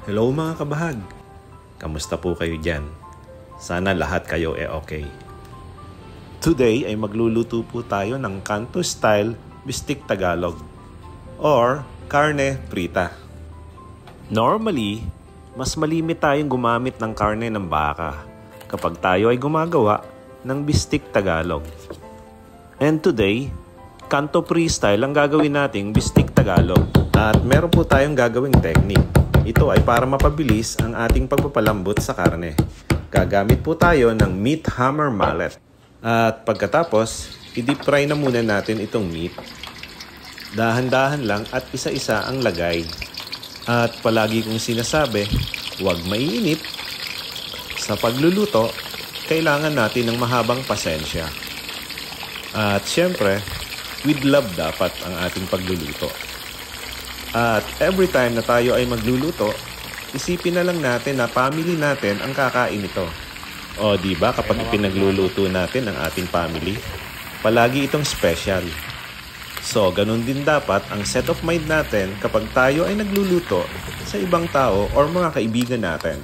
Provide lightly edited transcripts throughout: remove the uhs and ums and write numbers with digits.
Hello mga kabahag! Kamusta po kayo dyan? Sana lahat kayo okay. Today ay magluluto po tayo ng Kanto style bistik Tagalog or karne prita. Normally, mas malimit tayong gumamit ng karne ng baka kapag tayo ay gumagawa ng bistik Tagalog. And today, Kanto Freestyle ang gagawin nating bistik Tagalog. At meron po tayong gagawing technique. Ito ay para mapabilis ang ating pagpapalambot sa karne. Gagamit po tayo ng meat hammer mallet. At pagkatapos, i-deep fry na muna natin itong meat. Dahan-dahan lang at isa-isa ang lagay. At palagi kong sinasabi, huwag maiinit. Sa pagluluto, kailangan natin ng mahabang pasensya. At syempre, with love dapat ang ating pagluluto. At every time na tayo ay magluluto, isipin na lang natin na family natin ang kakain ito. O diba kapag ipinagluluto natin ang ating family, palagi itong special. So ganun din dapat ang set of mind natin kapag tayo ay nagluluto sa ibang tao or mga kaibigan natin.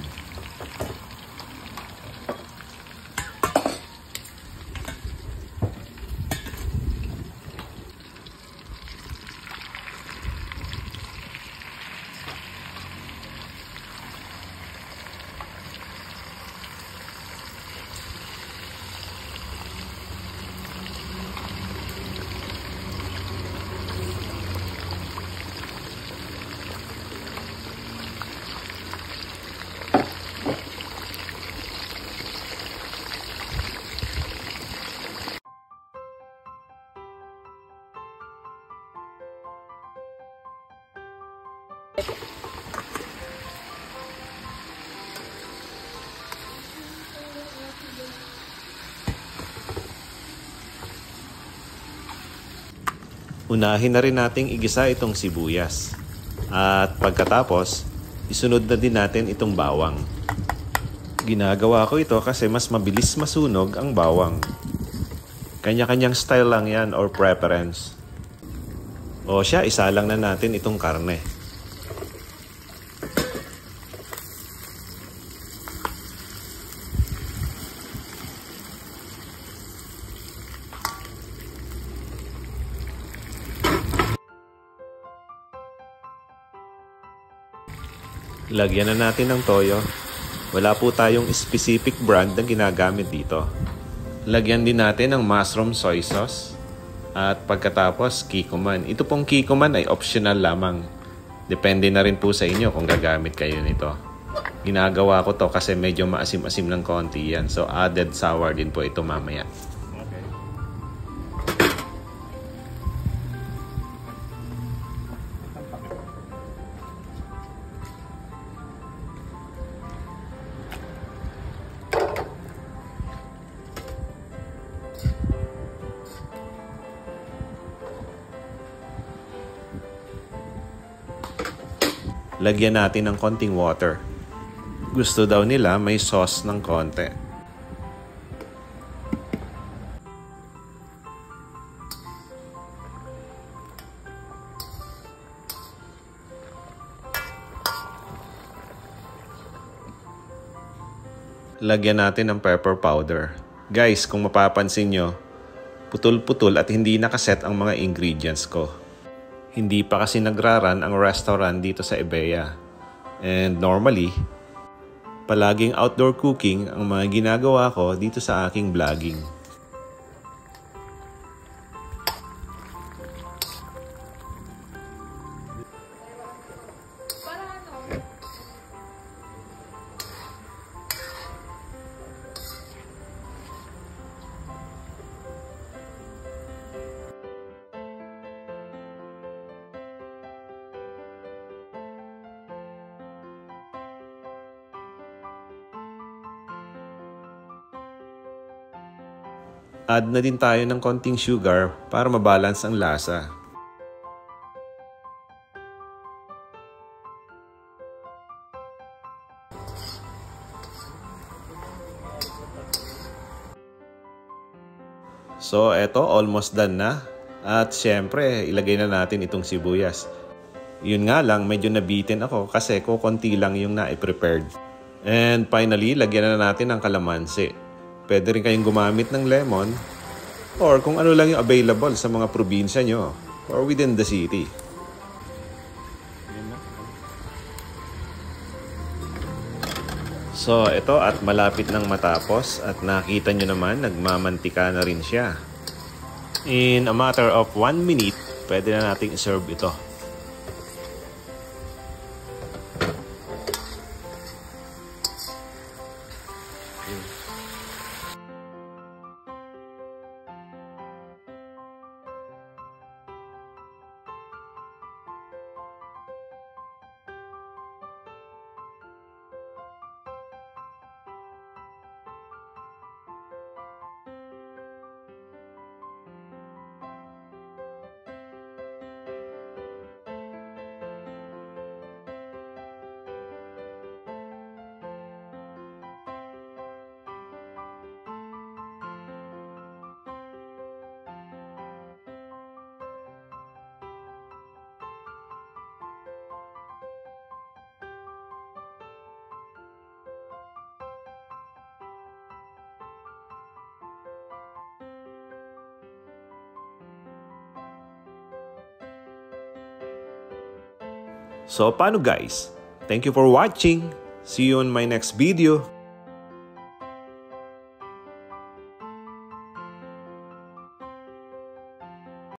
Unahin na rin nating igisa itong sibuyas. At pagkatapos, isunod na din natin itong bawang. Ginagawa ko ito kasi mas mabilis masunog ang bawang. Kanya-kanyang style lang yan or preference. O siya, isa lang na natin itong karne. Lagyan na natin ng toyo. Wala po tayong specific brand na ginagamit dito. Lagyan din natin ng mushroom soy sauce. At pagkatapos, kikkoman. Ito pong kikkoman ay optional lamang. Depende na rin po sa inyo kung gagamit kayo nito. Ginagawa ko to kasi medyo maasim-asim ng konti yan. So added sour din po ito mamaya. Lagyan natin ng konting water. Gusto daw nila may sauce ng konti. Lagyan natin ng pepper powder. Guys, kung mapapansin nyo, putol-putol at hindi nakaset ang mga ingredients ko. Hindi pa kasi nagraran ang restaurant dito sa Ebeya. And normally, palaging outdoor cooking ang mga ginagawa ko dito sa aking vlogging. Add na din tayo ng konting sugar para mabalance ang lasa. So eto, almost done na. At syempre, ilagay na natin itong sibuyas. Yun nga lang, medyo nabitin ako kasi kukunti lang yung na-prepared. And finally, lagyan na natin ng kalamansi. Pwede rin kayong gumamit ng lemon or kung ano lang yung available sa mga probinsya nyo or within the city. So, ito at malapit nang matapos at nakita nyo naman, nagmamantika na rin siya. In a matter of 1 minute, pwede na nating serve ito. So, paano guys? Thank you for watching. See you on my next video.